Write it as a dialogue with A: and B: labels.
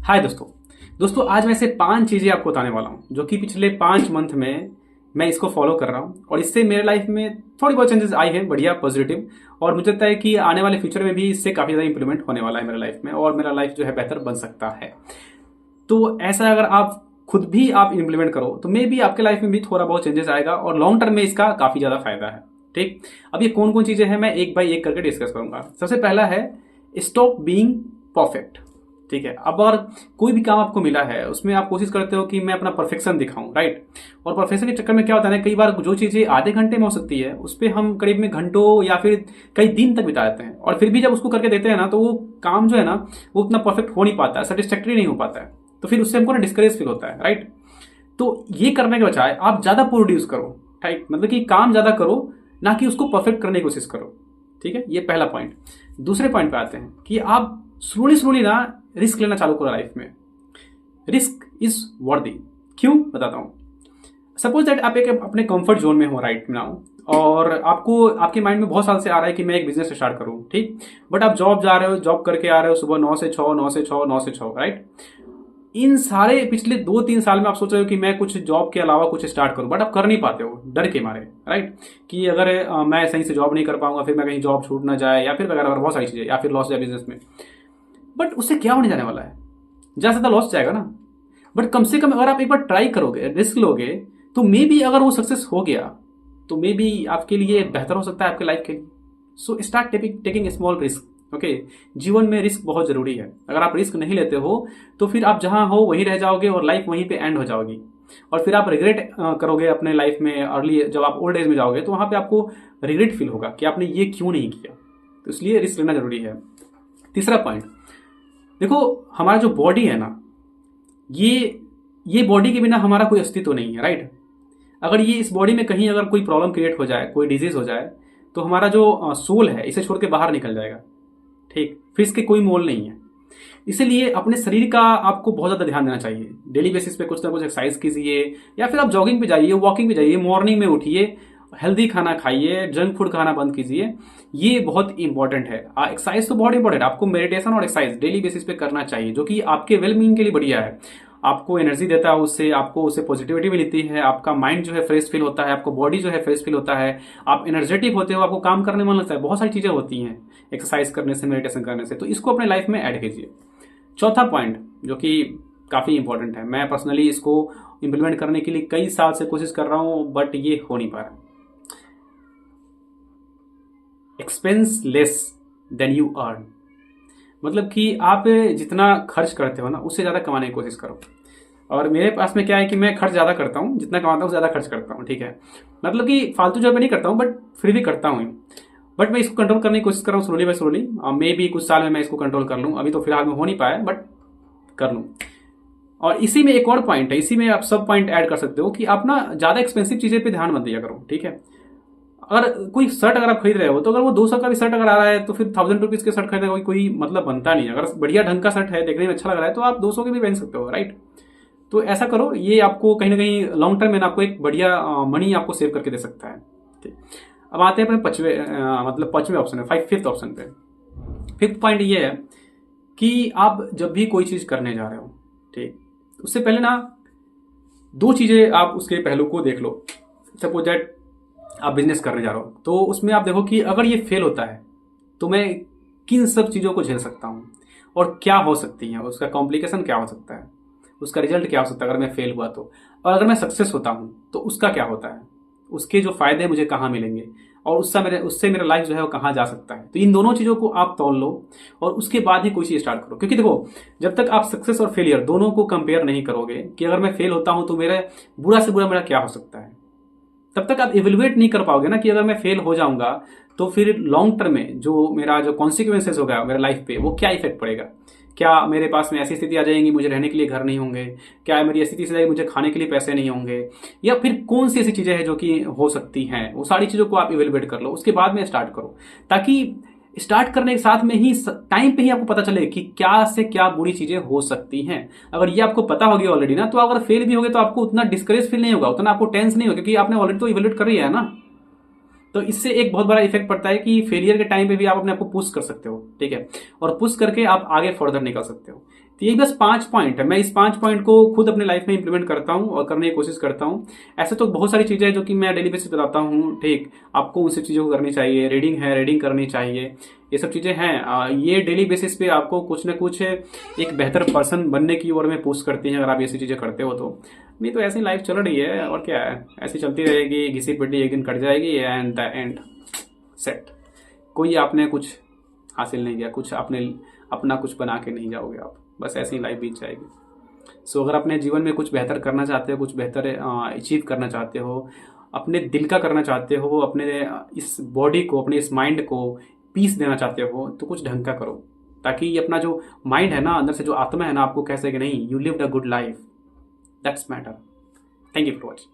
A: हाय दोस्तों आज मैं ऐसे 5 चीज़ें आपको बताने वाला हूँ जो कि पिछले 5 मंथ में मैं इसको फॉलो कर रहा हूँ और इससे मेरे लाइफ में थोड़ी बहुत चेंजेस आई हैं, बढ़िया पॉजिटिव। और मुझे लगता है कि आने वाले फ्यूचर में भी इससे काफ़ी ज़्यादा इंप्रूवमेंट होने वाला है मेरे लाइफ में और मेरा लाइफ जो है बेहतर बन सकता है। तो ऐसा अगर आप खुद भी आप इम्प्लीमेंट करो तो मे बी आपके लाइफ में भी थोड़ा बहुत चेंजेस आएगा और लॉन्ग टर्म में इसका काफ़ी ज़्यादा फायदा है। ठीक, अब ये कौन कौन चीज़ें हैं मैं एक बाई एक करके डिस्कस करूंगा। सबसे पहला है स्टॉप बीइंग परफेक्ट। ठीक है, अब अगर कोई भी काम आपको मिला है उसमें आप कोशिश करते हो कि मैं अपना परफेक्शन दिखाऊं, राइट। और परफेक्शन के चक्कर में क्या होता है ना, कई बार जो चीज़ें आधे घंटे में हो सकती है उस पर हम करीब में घंटों या फिर कई दिन तक बिता देते हैं और फिर भी जब उसको करके देते हैं ना तो वो काम जो है ना वो उतना परफेक्ट हो नहीं पाता है, सेटिस्फैक्ट्री नहीं हो पाता है। तो फिर उससे हमको ना डिस्करेज फील होता है, राइट। तो ये करने के बजाय आप ज़्यादा प्रोड्यूस करो, राइट, मतलब कि काम ज़्यादा करो ना कि उसको परफेक्ट करने की कोशिश करो। ठीक है, ये पहला पॉइंट। दूसरे पॉइंट पे आते हैं कि आप स्लोली ना रिस्क लेना चालू करो लाइफ में। रिस्क इज वर्दी। क्यों, बताता हूँ। सपोज दैट आप एक अपने कंफर्ट जोन में हो राइट नाउ और आपको आपके माइंड में बहुत साल से आ रहा है कि मैं एक बिजनेस स्टार्ट करूँ, ठीक। बट आप जॉब जा रहे हो, जॉब करके आ रहे हो सुबह 9 से 6, 9 से 6, 9 से 6, राइट। इन सारे पिछले 2-3 साल में आप सोच रहे हो कि मैं कुछ जॉब के अलावा कुछ स्टार्ट करूं, बट आप कर नहीं पाते हो डर के मारे, राइट। कि अगर मैं सही से जॉब नहीं कर पाऊंगा, फिर मैं कहीं जॉब छूट ना जाए या फिर वगैरह वगैरह बहुत सारी चीज़ें, या फिर लॉस जाए बिजनेस में। बट उससे क्या होने जाने वाला है, ज़्यादा से ज़्यादा लॉस जाएगा ना। बट कम से कम अगर आप एक बार ट्राई करोगे, रिस्क लोगे, तो मे बी अगर वो सक्सेस हो गया तो मे बी आपके लिए बेहतर हो सकता है आपके लाइफ के लिए। So start taking small risk. Okay, जीवन में रिस्क बहुत जरूरी है। अगर आप रिस्क नहीं लेते हो तो फिर आप जहां हो वहीं रह जाओगे और लाइफ वहीं पे एंड हो जाओगी और फिर आप रिग्रेट करोगे अपने लाइफ में। अर्ली जब आप ओल्ड एज में जाओगे तो वहां पे आपको रिग्रेट फील होगा कि आपने ये क्यों नहीं किया। तो इसलिए रिस्क लेना जरूरी है। तीसरा पॉइंट, देखो हमारा जो बॉडी है ना, ये बॉडी के बिना हमारा कोई अस्तित्व नहीं है, राइट। अगर ये इस बॉडी में कहीं अगर कोई प्रॉब्लम क्रिएट हो जाए, कोई डिजीज हो जाए, तो हमारा जो सोल है इसे छोड़ के बाहर निकल जाएगा। ठीक, फिर इसके कोई मोल नहीं है। इसीलिए अपने शरीर का आपको बहुत ज़्यादा ध्यान देना चाहिए। डेली बेसिस पे कुछ ना कुछ एक्सरसाइज कीजिए या फिर आप जॉगिंग पे जाइए, वॉकिंग पे जाइए, मॉर्निंग में उठिए, हेल्दी खाना खाइए, जंक फूड खाना बंद कीजिए। ये बहुत इंपॉर्टेंट है। एक्सरसाइज तो बहुत इंपॉर्टेंट है, आपको मेडिटेशन और एक्सरसाइज डेली बेसिस पे करना चाहिए जो कि आपके वेलबींग के लिए बढ़िया है। आपको एनर्जी देता है, उससे आपको उससे पॉजिटिविटी मिलती है, आपका माइंड जो है फ्रेश फील होता है, आपको बॉडी जो है फ्रेश फील होता है, आप एनर्जेटिक होते हो, आपको काम करने में मन लगता है। बहुत सारी चीज़ें होती हैं एक्सरसाइज करने से, मेडिटेशन करने से। तो इसको अपने लाइफ में ऐड कीजिए। चौथा पॉइंट जो कि काफ़ी इंपॉर्टेंट है, मैं पर्सनली इसको इम्प्लीमेंट करने के लिए कई साल से कोशिश कर रहा हूँ बट ये हो नहीं पा रहा। Expense less than you earn. मतलब कि आप जितना खर्च करते हो ना उससे ज़्यादा कमाने की कोशिश करो। और मेरे पास में क्या है कि मैं खर्च ज़्यादा करता हूँ, जितना कमाता हूँ ज़्यादा खर्च करता हूँ। ठीक है, मतलब कि फालतू जॉब में नहीं करता हूँ बट फिर भी करता हूँ। बट मैं इसको कंट्रोल करने की कोशिश कर रहा हूँ स्लोली बाय स्लोली। मे भी कुछ साल में मैं इसको कंट्रोल कर लूँ, अभी तो फिलहाल में हो नहीं पाया बट कर लूँ। और इसी में एक और पॉइंट है, इसी में आप सब पॉइंट ऐड कर सकते हो कि आप ना ज़्यादा एक्सपेंसिव चीज़ें पे ध्यान मत दिया करो। ठीक है, अगर कोई शर्ट अगर आप खरीद रहे हो तो अगर वो 200 का भी शर्ट अगर आ रहा है तो फिर 1000 रुपीज़ के शर्ट खरीदने का कोई मतलब बनता नहीं है। अगर बढ़िया ढंग का शर्ट है, देखने में अच्छा लग रहा है, तो आप 200 के भी पहन सकते हो, राइट। तो ऐसा करो, ये आपको कहीं ना कहीं लॉन्ग टर्म में ना आपको एक बढ़िया मनी आपको सेव करके दे सकता है। ठीक, अब आते हैं अपने पांचवें ऑप्शन है, फिफ्थ ऑप्शन पे। फिफ्थ पॉइंट ये है कि आप जब भी कोई चीज़ करने जा रहे हो, ठीक, उससे पहले ना 2 चीज़ें आप उसके पहलू को देख लो। सपोज दैट आप बिजनेस करने जा रहे हो तो उसमें आप देखो कि अगर ये फेल होता है तो मैं किन सब चीज़ों को झेल सकता हूँ और क्या हो सकती है, उसका कॉम्प्लिकेशन क्या हो सकता है, उसका रिजल्ट क्या हो सकता है अगर मैं फेल हुआ तो। और अगर मैं सक्सेस होता हूँ तो उसका क्या होता है, उसके जो फायदे मुझे कहाँ मिलेंगे और उससे मेरा लाइफ जो है वो कहाँ जा सकता है। तो इन दोनों चीज़ों को आप तौल लो और उसके बाद ही कोई चीज़ स्टार्ट करो। क्योंकि देखो, जब तक आप सक्सेस और फेलियर दोनों को कंपेयर नहीं करोगे कि अगर मैं फेल होता हूँ तो मेरा बुरा से बुरा मेरा क्या हो सकता है, तब तक आप इवेलुएट नहीं कर पाओगे ना कि अगर मैं फेल हो जाऊंगा तो फिर लॉन्ग टर्म में जो मेरा जो कॉन्सिक्वेंसेस होगा मेरे लाइफ पे, वो क्या इफेक्ट पड़ेगा। क्या मेरे पास में ऐसी स्थिति आ जाएंगी मुझे रहने के लिए घर नहीं होंगे, क्या मेरी ऐसी स्थिति से मुझे खाने के लिए पैसे नहीं होंगे, या फिर कौन सी ऐसी चीज़ें हैं जो कि हो सकती हैं। वो सारी चीज़ों को आप इवेलुएट कर लो, उसके बाद में स्टार्ट करो, ताकि स्टार्ट करने के साथ में ही टाइम पे ही आपको पता चले कि क्या से क्या बुरी चीज़ें हो सकती हैं। अगर ये आपको पता होगी ऑलरेडी ना, तो अगर फेल भी होगे तो आपको उतना डिस्करेज फील नहीं होगा, उतना आपको टेंस नहीं होगा, क्योंकि आपने ऑलरेडी तो इवेलुएट कर लिया है ना। तो इससे एक बहुत बड़ा इफेक्ट पड़ता है कि फेलियर के टाइम पे भी आप अपने आप को पुश कर सकते हो। ठीक है, और पुश करके आप आगे फर्दर निकल सकते हो। तो ये बस 5 पॉइंट है। मैं इस 5 पॉइंट को खुद अपने लाइफ में इंप्लीमेंट करता हूँ और करने की कोशिश करता हूँ। ऐसे तो बहुत सारी चीज़ें हैं जो कि मैं डेली बेसिस बताता हूँ, ठीक। आपको उन सब चीज़ों को करनी चाहिए। रीडिंग है, रीडिंग करनी चाहिए, ये सब चीज़ें हैं। ये डेली बेसिस पे आपको कुछ ना कुछ एक बेहतर पर्सन बनने की ओर में पुश करती हैं, अगर आप ऐसी चीज़ें करते हो तो। नहीं तो ऐसी लाइफ चल रही है, और क्या है, ऐसी चलती रहेगी, घिसी पिटी एक दिन कट जाएगी, एंड द एंड सेट। कोई आपने कुछ हासिल नहीं किया, कुछ आपने अपना कुछ बना के नहीं जाओगे आप, बस ऐसी लाइफ बीत जाएगी। सो अगर अपने जीवन में कुछ बेहतर करना चाहते हो, कुछ बेहतर अचीव करना चाहते हो, अपने दिल का करना चाहते हो, अपने इस बॉडी को, अपने इस माइंड को पीस देना चाहते हो, तो कुछ ढंग का करो, ताकि ये अपना जो माइंड है ना, अंदर से जो आत्मा है ना, आपको कह सके नहीं, you lived a good life, that's matter. Thank you for watching.